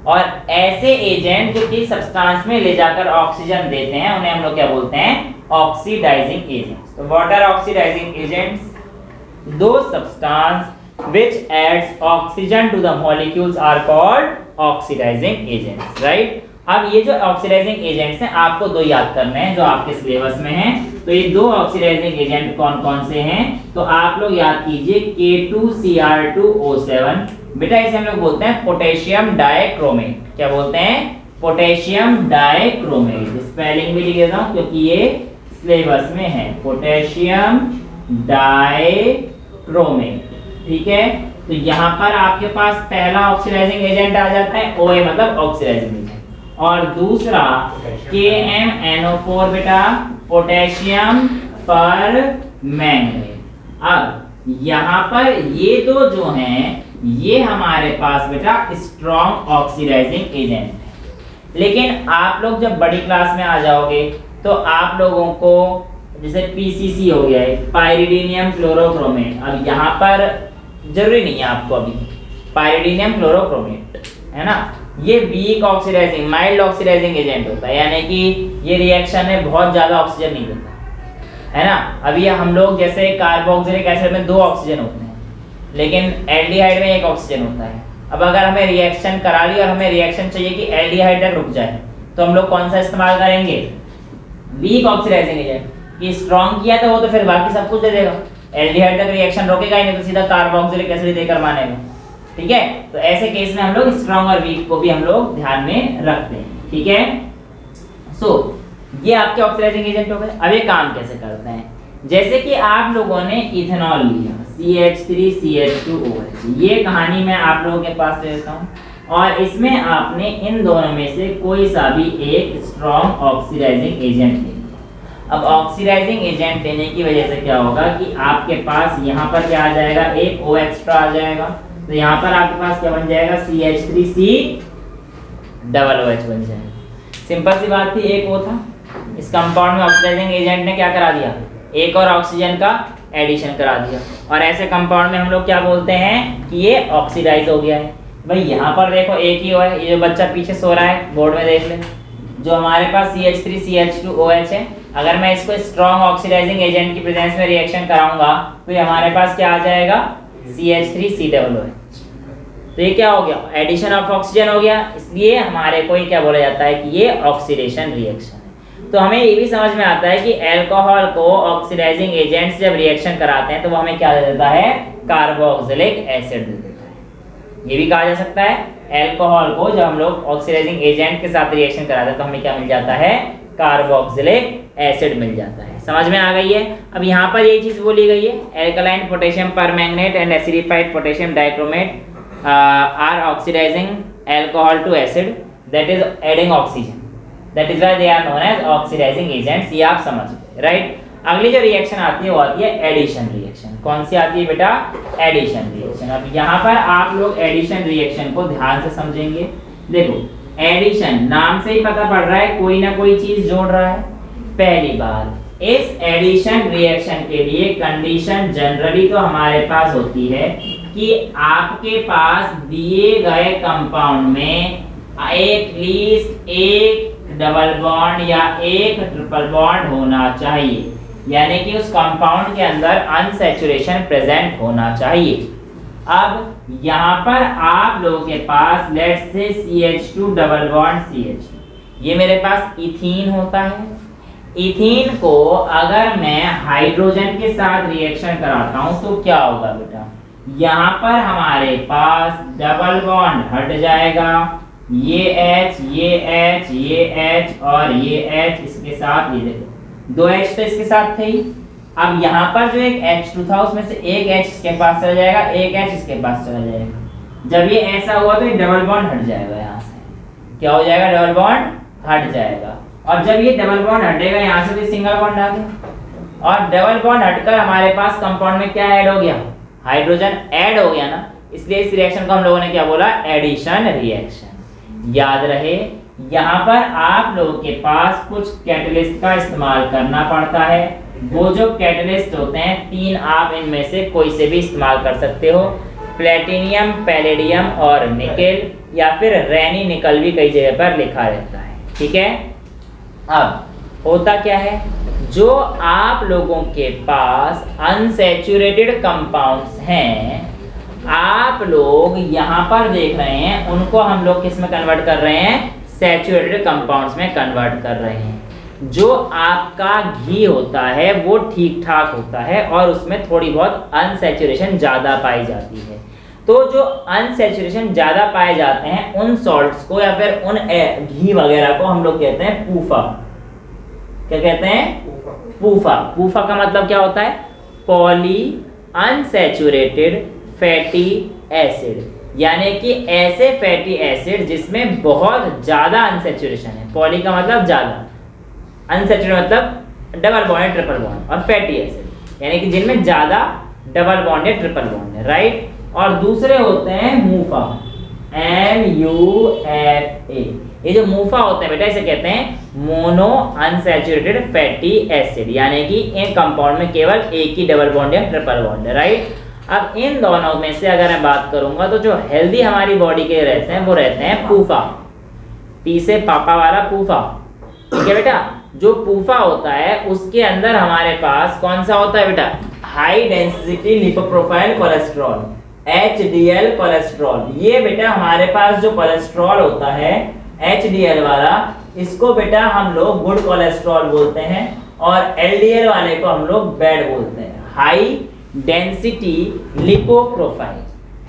और ऐसे एजेंट जो कि सब्सटेंस में ले जाकर ऑक्सीजन देते हैं उन्हें हम लोग क्या बोलते हैं, ऑक्सीडाइजिंग एजेंट्स। तो व्हाट आर ऑक्सीडाइजिंग एजेंट्स, दो substance which adds oxygen to the molecules are called oxidizing agents, right। अब ये जो ऑक्सीडाइजिंग एजेंट्स हैं आपको दो याद करने हैं जो आपके सिलेबस में हैं। तो ये दो ऑक्सीडाइजिंग एजेंट कौन कौन से हैं, तो आप लोग याद कीजिए K2Cr2O7, बेटा इसे हम लोग बोलते हैं पोटेशियम डाइक्रोमेट। क्या बोलते हैं, पोटेशियम डाइक्रोमेट। स्पेलिंग भी लिख देता हूं क्योंकि ये सिलेबस में है, पोटेशियम डाइक्रोमेट। ठीक है, तो यहाँ पर आपके पास पहला ऑक्सीडाइजिंग एजेंट आ जाता है OA मतलब ऑक्सीडाइजिंग एजेंट, और दूसरा KMNO4 बेटा पोटेशियम पर मैंगनेट। अब यहाँ पर ये दो जो हैं ये हमारे पास बेटा स्ट्रॉन्ग ऑक्सीडाइजिंग एजेंट है, लेकिन आप लोग जब बड़ी क्लास में आ जाओगे तो आप लोगों को जैसे PCC हो गया है, पाइरिडीनियम क्लोरोक्रोमेट, अब यहाँ पर जरूरी नहीं है आपको अभी पाइरिडीनियम क्लोरोक्रोमेट है ना, ये weak oxidising mild oxidising agent होता है, यानी कि ये रिएक्शन में बहुत ज्यादा ऑक्सीजन नहीं देता है ना। अभी हम लोग जैसे कार्बोक्सिलिक एसिड में 2 ऑक्सीजन होते हैं, लेकिन एल्डिहाइड में 1 ऑक्सीजन होता है। अब अगर हमें रिएक्शन करा ली और हमें रिएक्शन चाहिए कि एल्डिहाइड तक रुक जाए, तो हम लोग कौन सा इस्तेमाल करेंगे? Weak oxidising agent. कि स्ट्रॉन्ग किया तो वो तो फिर बाकी सब कुछ दे देगा, एल्डिहाइड तक रिएक्शन रोकेगा ही नहीं, तो सीधा कार्बोक्सिलिक एसिड देकर मानेगा। ठीक है, तो ऐसे केस में हम लोग स्ट्रॉन्ग और वीक को भी हम लोग ध्यान में रखते हैं। ठीक है, सो ये आपके ऑक्सीडाइजिंग एजेंट हो गए। अब ये काम कैसे करते हैं? जैसे कि आप लोगों ने इथेनॉल लिया CH3CH2OH, ये कहानी मैं आप लोगों के पास दे देता हूँ, और इसमें आपने इन दोनों में से कोई सा भी एक स्ट्रॉन्ग ऑक्सीडाइजिंग एजेंट ले। अब ऑक्सीडाइजिंग एजेंट लेने की वजह से क्या होगा कि आपके पास यहाँ पर क्या आ जाएगा, एक O एक्स्ट्रा आ जाएगा, तो यहाँ पर आपके पास क्या बन जाएगा, CH3COOH बन जाएगा। सिंपल सी बात थी, एक वो था, इस कंपाउंड में ऑक्सीडाइजिंग एजेंट ने क्या करा दिया, एक और ऑक्सीजन का एडिशन करा दिया, और ऐसे कंपाउंड में हम लोग क्या बोलते हैं कि ये ऑक्सीडाइज हो गया है। भाई यहाँ पर देखो एक ही है, ये जो बच्चा पीछे सो रहा है बोर्ड में देख ले, जो हमारे पास CH3CH2OH है, अगर मैं इसको स्ट्रॉन्ग ऑक्सीडाइजिंग एजेंट की प्रेजेंस में रिएक्शन कराऊंगा तो ये हमारे पास क्या आ जाएगा, CH3COOH। तो ये क्या हो गया, एडिशन ऑफ ऑक्सीजन हो गया, इसलिए हमारे को ये क्या बोला जाता है कि ये ऑक्सीडेशन रिएक्शन है। तो हमें ये भी समझ में आता है कि अल्कोहल को ऑक्सीडाइजिंग एजेंट्स जब रिएक्शन कराते हैं तो वो हमें क्या दे देता है, कार्बोक्सिलिक एसिड दे देता है। ये भी कहा जा सकता है अल्कोहल को जब हम लोग ऑक्सीडाइजिंग एजेंट के साथ रिएक्शन कराते हैं तो हमें क्या मिल जाता है, कार्बोक्सिलिक एसिड मिल जाता है। समझ में आ गई है? अब यहाँ पर ये चीज बोली गई है, alkaline potassium permanganate and acidified potassium dichromate are oxidizing alcohol to acid, that is adding oxygen, that is why they are known as oxidizing agents। ये आप समझ गए, राइट। अगली जो रिएक्शन आती है वो आती है एडिशन रिएक्शन। कौन सी आती है बेटा, एडिशन रिएक्शन। अब यहाँ पर आप लोग एडिशन रिएक्शन को ध्यान से समझेंगे। देखो एडिशन नाम से ही पता पड़ रहा है कोई ना कोई चीज जोड़ रहा है। पहली बात, इस एडिशन रिएक्शन के लिए कंडीशन जनरली तो हमारे पास होती है कि आपके पास दिए गए कंपाउंड में एटलीस्ट एक डबल बॉन्ड या एक ट्रिपल बॉन्ड होना चाहिए, यानी कि उस कंपाउंड के अंदर अनसैचुरेशन प्रेजेंट होना चाहिए। अब यहाँ पर आप लोगों के पास let's say CH2 double bond CH, ये मेरे पास इथीन होता है। इथीन को अगर मैं हाइड्रोजन के साथ रिएक्शन कराता हूं तो क्या होगा बेटा, यहाँ पर हमारे पास डबल बॉन्ड हट जाएगा, ये H ये H ये H और ये H इसके साथ, ये देखो 2 H तो इसके साथ थे ही। अब यहाँ पर जो एक H2 था उसमें से एक H इसके पास चला जाएगा, एक H इसके पास चला जाएगा। जब ये ऐसा हुआ तो ये डबल बॉन्ड हट जाएगा, यहाँ से क्या हो जाएगा, डबल बॉन्ड हट जाएगा। और जब ये डबल बॉन्ड हटेगा यहाँ से तो सिंगल बॉन्ड आ गया, और डबल बॉन्ड हटकर हमारे पास कंपाउंड में क्या ऐड हो गया, हाइड्रोजन ऐड हो गया ना, इसलिए इस रिएक्शन को हम लोगों ने क्या बोला, एडिशन रिएक्शन। याद रहे यहाँ पर आप लोगों के पास कुछ कैटलिस्ट का इस्तेमाल करना पड़ता है। वो जो कैटलिस्ट होते हैं 3, आप इनमें से कोई से भी इस्तेमाल कर सकते हो, प्लेटिनियम, पैलेडियम और निकेल, या फिर रेनी निकल भी कई जगह पर लिखा रहता है। ठीक है, अब होता क्या है, जो आप लोगों के पास अनसैचुरेटेड कंपाउंड्स हैं, आप लोग यहाँ पर देख रहे हैं, उनको हम लोग किस में कन्वर्ट कर रहे हैं, सैचुरेटेड कंपाउंड्स में कन्वर्ट कर रहे हैं। जो आपका घी होता है वो ठीक ठाक होता है और उसमें थोड़ी बहुत अनसैचुरेशन ज़्यादा पाई जाती है। तो जो अनसैचुरेशन ज़्यादा पाए जाते हैं उन सॉल्ट्स को या फिर उन घी वगैरह को हम लोग कहते हैं पूफा। क्या कहते हैं, पूफा। पूफा का मतलब क्या होता है? पॉली अनसैचुरेटेड फैटी एसिड, यानी कि ऐसे फैटी एसिड जिसमें बहुत ज्यादा अनसैचुरेशन है। पॉली का मतलब ज्यादा, अनसैचुरेटेड मतलब डबल बॉन्ड या ट्रिपल बॉन्ड, और फैटी एसिड यानी कि जिनमें ज्यादा डबल बॉन्ड या ट्रिपल बॉन्ड है, राइट। और दूसरे होते हैं मूफा, MUFA। ये जो मूफा होते हैं बेटा, इसे कहते हैं मोनो अनसैचुरेटेड फैटी एसिड, यानी कि इन कंपाउंड में केवल एक ही डबल बॉन्ड या ट्रिपल बॉन्ड है, राइट। अब इन दोनों में से अगर मैं बात करूंगा तो जो हेल्दी हमारी बॉडी के रहते हैं वो रहते हैं पूफा, पी से पापा वाला पूफा, ठीक है बेटा। जो पूफा होता है उसके अंदर हमारे पास कौन सा होता है बेटा? High density lipoprofile cholesterol, HDL cholesterol. ये बेटा हमारे पास जो कोलेस्ट्रॉल होता है HDL वाला, इसको बेटा हम लोग गुड कोलेस्ट्रॉल बोलते हैं, और LDL वाले को हम लोग बैड बोलते हैं, हाई डेंसिटी लिपोप्रोफाइल,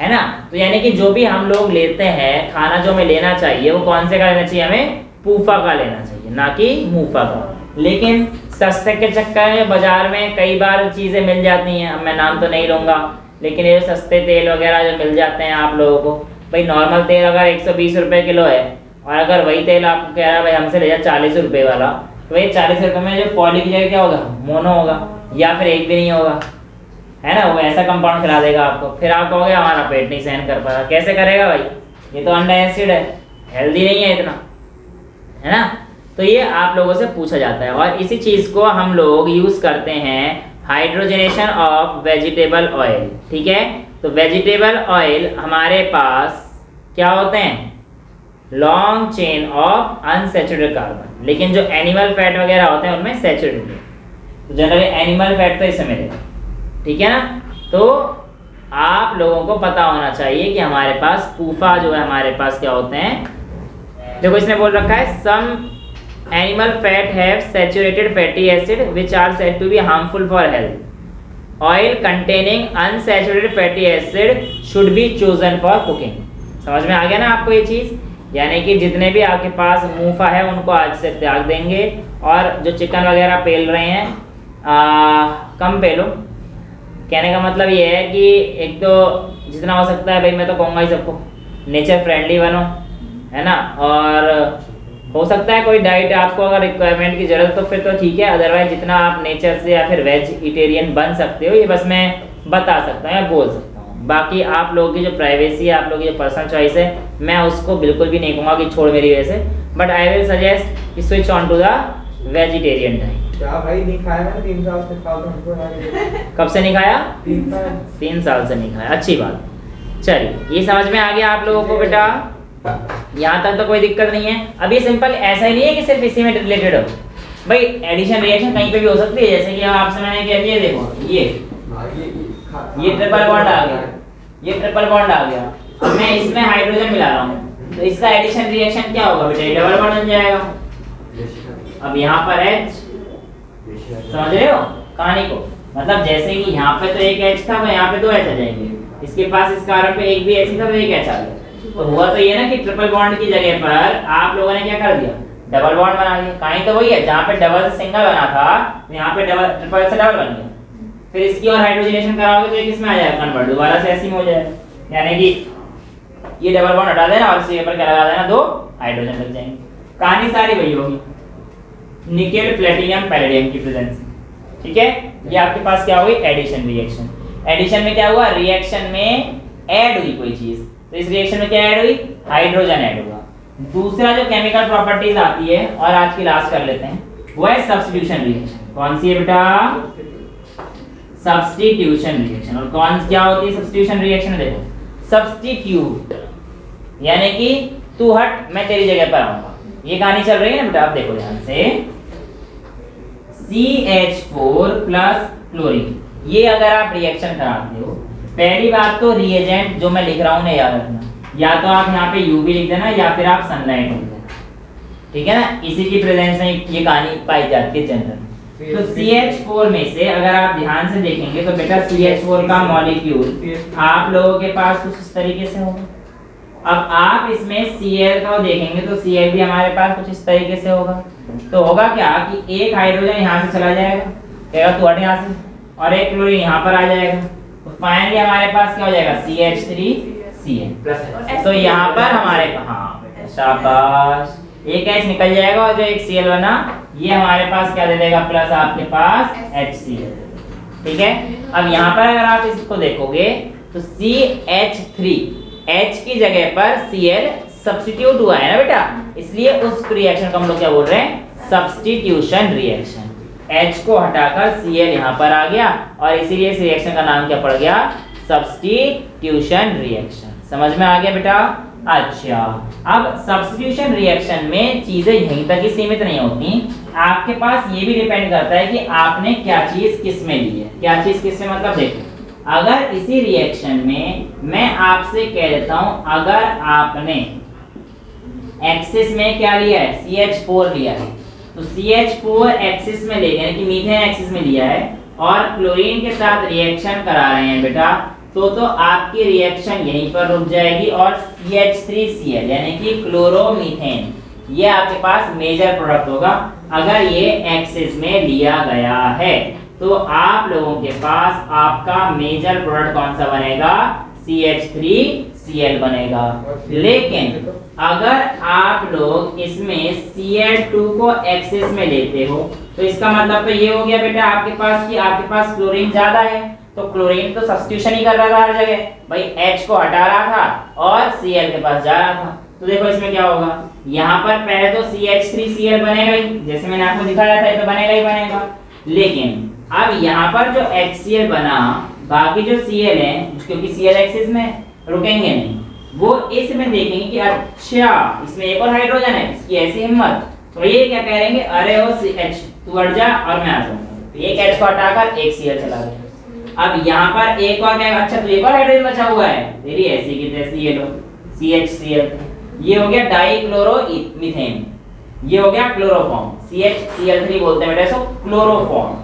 है ना। तो यानी कि जो भी हम लोग लेते हैं खाना, जो हमें लेना चाहिए वो कौन से का लेना चाहिए? हमें पूफा का लेना चाहिए, ना कि मूफा का। लेकिन सस्ते के चक्कर में बाजार में कई बार चीजें मिल जाती हैं, अब मैं नाम तो नहीं लूंगा, लेकिन ये सस्ते तेल वगैरह जो मिल जाते हैं आप लोगों को, भाई नॉर्मल तेल अगर 120 रुपए किलो है, और अगर वही तेल आपको कह रहा है भाई हमसे ले जा 40 रुपए वाला, तो भाई 40 रुपए में जो पॉली की जगह क्या होगा? मोनो होगा, या फिर एक भी नहीं होगा, है ना। वो ऐसा कंपाउंड खिला देगा आपको, फिर आप कहोगे हमारा पेट नहीं सहन कर पा रहा। कैसे करेगा भाई? ये तो अंडा एसिड है, हेल्दी नहीं है इतना, है ना। तो ये आप लोगों से पूछा जाता है, और इसी चीज को हम लोग यूज करते हैं हाइड्रोजनेशन ऑफ वेजिटेबल ऑयल, ठीक है। तो वेजिटेबल ऑयल हमारे पास क्या होते हैं? Long chain of unsaturated carbon, लेकिन जो एनिमल फैट वगैरह होते हैं उनमें सैचुरेटेड है। तो जनरली एनिमल फैट तो इसमें मिलेगा, ठीक है ना। तो आप लोगों को पता होना चाहिए कि हमारे पास पूफा जो है, हमारे पास क्या होते हैं? देखो इसने बोल रखा है some animal fat have saturated fatty acid which are said to be harmful for health. Oil containing unsaturated fatty acid should be chosen for cooking. समझ में आ गया ना आपको ये चीज़? यानी कि जितने भी आपके पास मूफा है उनको आज से त्याग देंगे, और जो चिकन वगैरह पेल रहे हैं कम पेलो। कहने का मतलब ये है कि एक तो जितना हो सकता है भाई, मैं तो कहूँगा ही सबको नेचर फ्रेंडली बनो, है ना। और हो सकता है कोई डाइट आपको अगर रिक्वायरमेंट की जरूरत तो फिर तो ठीक है, अदरवाइज जितना आप नेचर से या फिर वेजिटेरियन बन सकते हो, ये बस मैं बता सकता हूँ या बोल सकता हूँ। बाकी आप लोगों की जो प्राइवेसी है, आप लोगों की जो पर्सनल चॉइस है, मैं उसको बिल्कुल भी नहीं कहूँगा कि छोड़ मेरी वजह से, बट आई विल सजेस्ट कि switch on to the vegetarian diet. क्या भाई नहीं खाया मैंने 3 साल से, खाओ तो हमको यार। कब से नहीं खाया? 3 साल से नहीं खाया, अच्छी बात। चलिए ये समझ में आ गया आप लोगों को बेटा, यहाँ तक तो कोई दिक्कत नहीं है। अब ये सिंपल ऐसा ही नहीं है कि सिर्फ इसी में रिलेटेड हो भाई, एडिशन रिएक्शन कहीं पे भी हो सकती है। जैसे कि आपसे मैंने कह दिया, देखो ये ट्रिपल बॉन्ड आ गया, ये ट्रिपल बॉन्ड आ गया, अब मैं इसमें हाइड्रोजन मिला रहा हूँ, तो इसका एडिशन रिएक्शन क्या होगा बेटा? डबल बॉन्ड बन जाएगा। अब यहाँ पर H, समझ रहे हो कहानी को? मतलब जैसे कि यहाँ पे तो एक H था, तो यहाँ पे 2 H आ जाएंगे, इसके पास इस कार्बन पे एक भी H था तो एक H आ गया। तो हुआ तो ये ना कि ट्रिपल बॉन्ड की जगह पर आप लोगों ने क्या कर दिया? डबल बॉन्ड बना दिया। कहानी तो वही है, जहाँ पे डबल से सिंगल बना था तो यहाँ पे डबल, ट्रिपल से डबल बन गया। फिर इसकी और हाइड्रोजनेशन कराओगे तो ये किसमें आ जाएगा? कन्वर्ट, दोबारा से ऐसे ही हो जाएगा। यानी कि ये डबल बॉन्ड हटा देना और इसके ऊपर क्या लगा देना? 2 हाइड्रोजन लग जाएंगे। कहानी सारी वही होगी, निकेल प्लेटिनम पैलेडियम की प्रेजेंस, ठीक है। ये आपके पास क्या हुई? Addition reaction. एडिशन में क्या हुआ? रिएक्शन में ऐड हुई कोई चीज, तो इस रिएक्शन में क्या ऐड हुई? हाइड्रोजन ऐड हुआ। दूसरा जो केमिकल प्रॉपर्टीज आती है, और आज की लास्ट कर लेते हैं, वो है सब्स्टिट्यूशन रिएक्शन। कौन सी है बेटा? Substitution reaction. और कौन क्या होती है सब्स्टिट्यूशन रिएक्शन? देखो, सब्स्टिट्यूट यानी कि तू हट मैं तेरी जगह पर आऊंगा, ये कहानी चल रही है ना बेटा। आप देखो ध्यान से, CH4 प्लस क्लोरीन, ये अगर आप रिएक्शन कराते हो, पहली बात तो रिएजेंट जो मैं लिख रहा हूँ ना याद रखना, या तो आप यहाँ पे UV लिख देना या फिर आप सनलाइट लिख देना, ठीक है ना। इसी की प्रेजेंस में ये कहानी पाई जाती है जनरल। तो CH4 में से अगर आप ध्यान से देखेंगे तो बेटा CH4 का मॉलिक्यूल आप लोगों के पास कुछ इस तरीके से होगा। अब आप इसमें Cl का देखेंगे तो Cl भी हमारे पास कुछ इस तरीके से होगा। तो होगा क्या कि एक हाइड्रोजन यहाँ से चला जाएगा, कहेगा तू हट यहाँ से, और एक क्लोरीन यहाँ पर आ जाएगा, तो फाइनली हमारे पास क्या हो जाएगा CH3Cl। तो यहाँ पर हमारे हाँ शाबाश, एक H निकल जाएगा और जो एक Cl बना ये हमारे पास क्या दे देगा, प्लस आपके पास HCl। ठीक है, अब यहाँ पर अगर आप इसको देखोगे तो CH3 H की जगह पर Cl सब्स्टिट्यूट हुआ है ना बेटा, इसलिए उस रिएक्शन को हम लोग क्या बोल रहे हैं, सब्स्टिट्यूशन रिएक्शन। H को हटाकर Cl यहाँ पर आ गया और इसीलिए इस रिएक्शन का नाम क्या पड़ गया, सब्स्टिट्यूशन रिएक्शन। समझ में आ गया बेटा? अच्छा, अब सब्स्टिट्यूशन रिएक्शन में चीजें यहीं तक ही सीमित नहीं होती, आपके पास ये भी डिपेंड करता है कि आपने क्या चीज किस में ली है। क्या चीज किस में मतलब देखो, अगर इसी रिएक्शन में मैं आपसे कह देता हूं, अगर आपने एक्सिस में क्या लिया है, CH4 लिया है, तो CH4 एक्सिस में ले यानी कि मीथेन एक्सिस में लिया है और क्लोरीन के साथ रिएक्शन करा रहे हैं बेटा, तो आपकी रिएक्शन यहीं पर रुक जाएगी और CH3Cl यानी कि क्लोरोमीथेन ये आपके पास मेजर प्रोडक्ट होगा। अगर ये एक्सिस में लिया गया है तो आप लोगों के पास आपका मेजर प्रोडक्ट कौन सा बनेगा, CH3Cl बनेगा। लेकिन अगर आप लोग इसमें Cl2 को एक्सिस में लेते हो तो इसका मतलब तो ये हो गया बेटा आपके पास कि आपके पास क्लोरीन ज्यादा है, तो क्लोरीन तो सब्स्टिट्यूशन ही कर रहा था हर जगह भाई, H को हटा रहा था और Cl के पास जा रहा था। तो देखो इसमें क्या होगा, यहाँ पर पहले तो CH3Cl बनेगा ही, जैसे मैंने आपको दिखाया था, ये तो बनेगा ही बनेगा। लेकिन अब यहाँ पर जो HCl बना, बाकी जो Cl है क्योंकि Cl एक्सिस में रुकेंगे नहीं, वो इसमें देखेंगे कि अच्छा इसमें एक और हाइड्रोजन है, इसकी ऐसी हिम्मत, तो ये क्या कहेंगे, अरे वो H तू हट जा और मैं आ जाऊंगा। एक H को हटाकर एक Cl चला गया। अब यहाँ पर एक और क्या, अच्छा तो एक और हाइड्रोजन बचा हुआ है, तेरी ऐसी की तैसी, ये लो CHCl, ये हो गया डाइक्लोरोमीथेन, ये हो गया क्लोरोफॉर्म, CHCl3 बोलते हैं बेटा इसको, क्लोरोफॉर्म,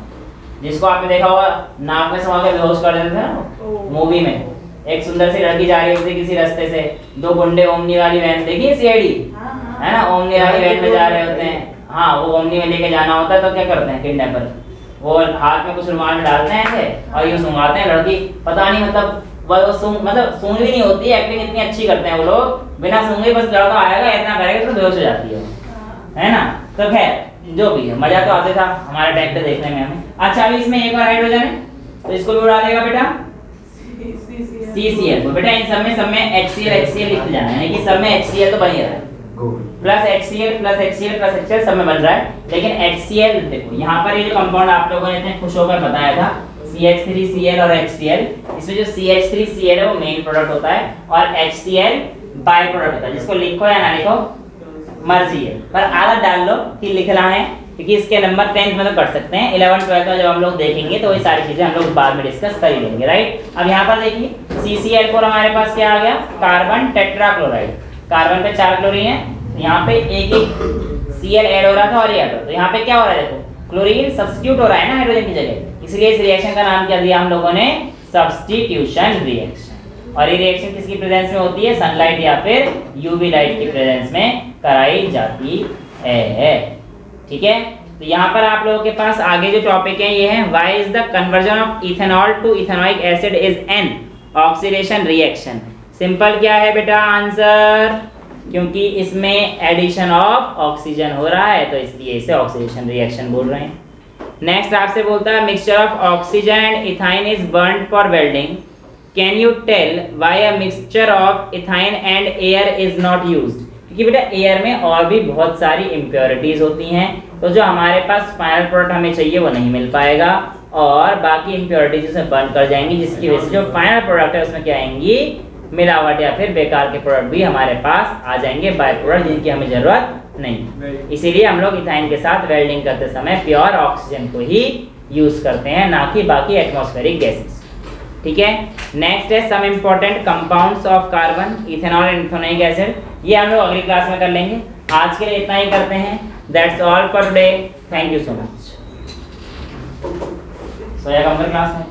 जिसको आपने देखा होगा नाक में समा के बेहोश कर देते थे ना मूवी में। एक सुंदर सी लड़की जा रही होती किसी रास्ते से, दो गुंडे ओमनी वाली वैन, देखिए CID है ना, ओमनी वाली वैन में जा रहे होते हैं, हाँ वो ओमनी में लेके जाना होता है, तो क्या करते हैं किडनैपर, वो हाथ में कुछ रुमाल डालते हैं ऐसे और यूं सुंघाते हैं लड़की, पता नहीं मतलब वो सूंघ भी नहीं होती, एक्टिंग इतनी अच्छी करते हैं वो लोग, बिना सूंघे बस लड़का आएगा इतना करेगा तो बेहोश हो जाती है ना। तो खैर जो भी है, मजा तो आते था हमारे टाइम पे देखने में हमें। अच्छा अभी इसमें एक और हाइड्रोजन है तो इसको भी उड़ा देगा बेटा CCl को, बेटा इन सब में HCl लिख जाना है, यानी कि सब में HCl तो बन ही रहा है, प्लस HCl सब में बन रहा है। लेकिन HCl देखो यहाँ पर ये जो कंपाउंड आप लोगों ने इतने खुश होकर बताया था CH3Cl और HCl, इसमें जो CH3Cl है वो मेन प्रोडक्ट होता है और HCl बाय प्रोडक्ट होता है, जिसको लिखो या ना लिखो मर्जी है, पर आदत डाल लो कि लिखना है, क्योंकि इसके नंबर 10th में तो कर सकते हैं, 11 12 में जब हम लोग देखेंगे तो ये सारी चीजें हम लोग बाद में डिस्कस कर ही लेंगे, राइट। अब यहाँ पर देखिए CCl4 हमारे पास क्या आ गया, कार्बन टेट्राक्लोराइड, कार्बन पे 4 क्लोरीन है, यहाँ पे एक Cl ऐड हो रहा था और ये ऐड हो, तो यहाँ पे क्या हो रहा है देखो, क्लोरीन सब्स्टिट्यूट हो रहा है ना हाइड्रोजन की जगह, इसलिए इस रिएक्शन का नाम क्या दिया हम लोगों ने, सब्स्टिट्यूशन रिएक्शन। और ये रिएक्शन किसकी प्रेजेंस में होती है, सनलाइट या फिर यूवी लाइट की प्रेजेंस में कराई जाती है, ठीक है। तो यहाँ पर आप लोगों के पास आगे जो टॉपिक है ये है, why is the conversion of ethanol to ethanoic acid is an oxidation reaction. Simple क्या है बेटा आंसर, क्योंकि इसमें एडिशन ऑफ ऑक्सीजन हो रहा है तो इसलिए इसे ऑक्सीडेशन रिएक्शन बोल रहे हैं। नेक्स्ट आपसे बोलता है mixture of oxygen and ethyne is burned for welding, can you tell why a mixture of ethyne and air is not used. क्योंकि बेटा एयर में और भी बहुत सारी इम्प्योरिटीज होती हैं, तो जो हमारे पास फाइनल प्रोडक्ट हमें चाहिए वो नहीं मिल पाएगा और बाकी इम्प्योरिटीज उसमें बर्न कर जाएंगी, जिसकी वजह से जो फाइनल प्रोडक्ट है उसमें क्या आएंगी, मिलावट या फिर बेकार के प्रोडक्ट भी हमारे पास आ जाएंगे, बाय प्रोडक्ट जिनकी हमें जरूरत नहीं। इसीलिए हम लोग इथाइन के साथ वेल्डिंग करते समय प्योर ऑक्सीजन को ही यूज करते हैं, ना कि बाकी एटमॉस्फेरिक गैसेस, ठीक है। नेक्स्ट है some important compounds of carbon, ethanol and ethanoic acid, ये हम लोग अगली क्लास में कर लेंगे। आज के लिए इतना ही करते हैं, that's all for today, thank you so much. सोया कम कर क्लास में।